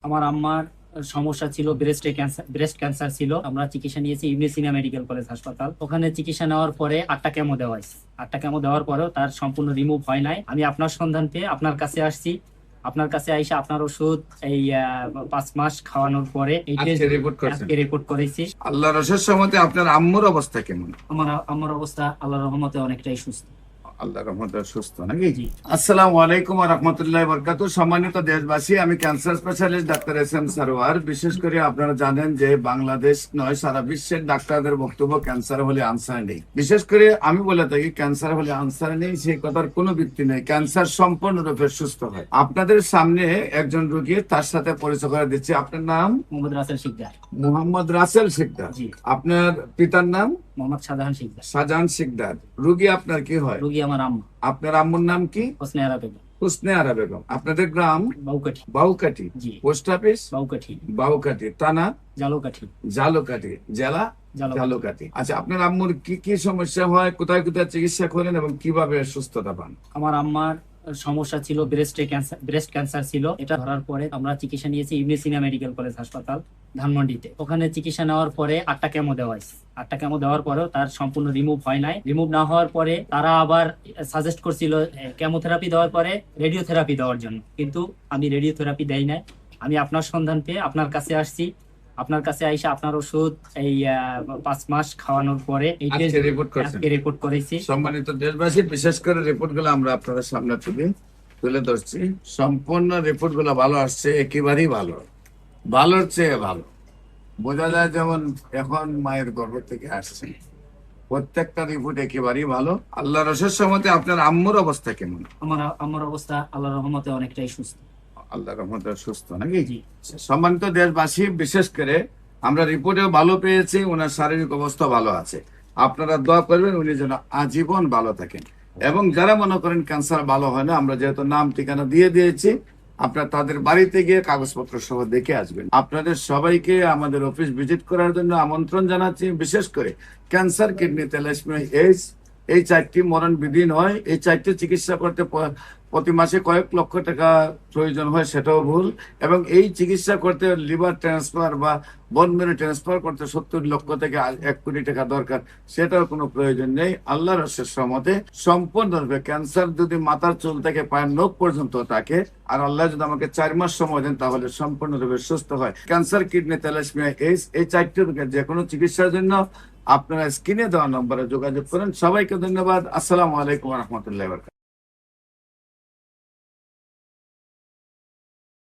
আমার আম্মার সমস্যা ছিল ব্রেস্ট ক্যান্সার ছিল। আমরা চিকিৎসা নিয়েছি ইউনিসিনা মেডিকেল কলেজ হাসপাতাল। ওখানে চিকিৎসা নেওয়ার পরে 8টা কেমো দেওয়া হয়েছে। 8টা কেমো দেওয়ার পরেও তার সম্পূর্ণ রিমুভ হয় নাই। আমি আপনার সন্ধান পেয়ে আপনার কাছে আসছি। আপনার কাছে আইসা আপনার ওষুধ এই 5 মাস খাওয়ানোর পরে এই আজকে রিপোর্ট করছেন। আজকে রিপোর্ট করেছি। আল্লাহর অশেষ রহমতে আপনার আম্মুর অবস্থা কেমন? আমার আম্মার অবস্থা আল্লাহর রহমতে অনেকটাই সুস্থ। আল্লাহর রহমতে সুস্থ নাকি? জি। আসসালামু আলাইকুম ওয়া রাহমাতুল্লাহি ওয়া বারাকাতুহু। সম্মানিত দেশবাসী, আমি cancer specialist doctor SM. Sarwar. বিশেষ করে আপনারা জানেন যে বাংলাদেশ নয়, সারা বিশ্বের ডাক্তারদের বক্তব্য ক্যান্সার হলে আনসার নেই। বিশেষ করে আমি বলে থাকি ক্যান্সার হলে আনসার নেই, সেই কথার কোনো ভিত্তি নেই। ক্যান্সার সম্পূর্ণরূপে সুস্থ হয়। আপনাদের সামনে একজন রোগী, তার সাথে পরিচয় করে দিচ্ছি। আপনার নাম? মোহাম্মদ রাসেল শিকদার। মোহাম্মদ রাসেল শিকদার। জি। আপনার পিতার নাম? মোহাম্মদ শাহজাহান শিকদার। শাহজাহান শিকদার। রোগী আপনার কি হয়? রোগী আমার আম্মা আপনার আম্মুর নাম কি? হোসনে আরা বেগম। হুসনে আরা বেগম। আপনাদের গ্রাম? বাউকাঠি। বাউকাঠি। জি। Post office? বাউকাঠি। বাউকাঠি। থানা? জালুকাঠি। জালুকাঠি। জেলা? জালুকাঠি। আচ্ছা, আপনার আম্মুর কি কি সমস্যা হয়, কোথায় কোথায় চিকিৎসা করেন এবং কিভাবে সুস্থতা পান? আমার আম্মার সমস্যা ছিল ব্রেস্ট ক্যান্সার ছিল। এটা ধরার পরে আমরা চিকিৎসা নিয়েছি ইউনিসিনা মেডিকেল কলেজ হাসপাতাল ধানমন্ডিতে। ওখানে চিকিৎসা নেওয়ার পরে 8টা কেমো দেওয়া হয়েছে। 8টা কেমো দেওয়ার পরেও তার সম্পূর্ণ রিমুভ হয় নাই। রিমুভ না হওয়ার পরে তারা আবার সাজেস্ট করছিল কেমোথেরাপি দেওয়ার পরে রেডিওথেরাপি দেওয়ার জন্য, কিন্তু আমি রেডিওথেরাপি দেই নাই। আমি আপনার সন্ধান পেয়ে আপনার কাছে আসছি। আপনার কাছে আইসা আপনার ওষুধ এই 5 মাস খাওয়ানোর পরে এই আজকে রিপোর্ট করছেন। আজকে রিপোর্ট করেছি। সম্মানিত দেশবাসী, বিশেষ করে রিপোর্ট গুলো আমরা আপনাদের সামনে তুলে ধরছি। সম্পূর্ণ রিপোর্ট গুলো ভালো আসছে, একেবারেই ভালো, ভালোর চেয়ে ভালো। বোঝা যায় যেমন এখন মায়ের গর্ভ থেকে আসছে। প্রত্যেকটা রিপোর্ট একেবারেই ভালো। আল্লাহর অশেষ রহমতে আপনার আম্মুর অবস্থা কেমন? আমার অবস্থা আল্লাহর রহমতে অনেকটাই সুস্থ। আল্লাহর রহমতে সুস্থ নাকি? জি। সম্মানিত দেশবাসী, বিশেষ করে আমরা রিপোর্টেও ভালো পেয়েছি, ওনার শারীরিক অবস্থা ভালো আছে। আপনারা দোয়া করবেন উনি যেন আজীবন ভালো থাকেন। এবং যারা মনে করেন ক্যান্সার ভালো হয় না, আমরা যেহেতু নাম ঠিকানা দিয়ে দিয়েছি, আপনারা তাদের বাড়িতে গিয়ে কাগজপত্র সহ দেখে আসবেন। আপনাদের সবাইকে আমাদের অফিস ভিজিট করার জন্য আমন্ত্রণ জানাচ্ছি। বিশেষ করে ক্যান্সার, কিডনি, থ্যালাসেমিয়া, এইডস, এই 4টি মরণ বিধি নয়। এই 4টি চিকিৎসা করতে প্রতি মাসে কয়েক লক্ষ টাকা প্রয়োজন হয়, সেটাও ভুল। এবং এই চিকিৎসা করতে লিভার ট্রান্সফার বা বোন মেরু ট্রান্সফার করতে 70 লক্ষ থেকে 1 কোটি টাকা দরকার, সেটাও কোনো প্রয়োজন নেই। আল্লাহর অশেষ রহমতে সম্পূর্ণরূপে ক্যান্সার যদি মাথার চুল থেকে পায়ের নখ পর্যন্ত থাকে, আর আল্লাহ যদি আমাকে 4 মাস সময় দেন, তাহলে সম্পূর্ণরূপে সুস্থ হয়। ক্যান্সার, কিডনি, থ্যালাসেমিয়া, এইডস, এই 4টি রোগের যে কোনো চিকিৎসার জন্য আপনারা স্ক্রিনে দেওয়া নম্বরে যোগাযোগ করেন। সবাইকে ধন্যবাদ। আসসালামু আলাইকুম ওয়া রাহমাতুল্লাহি ওয়া বারাকাতুহু।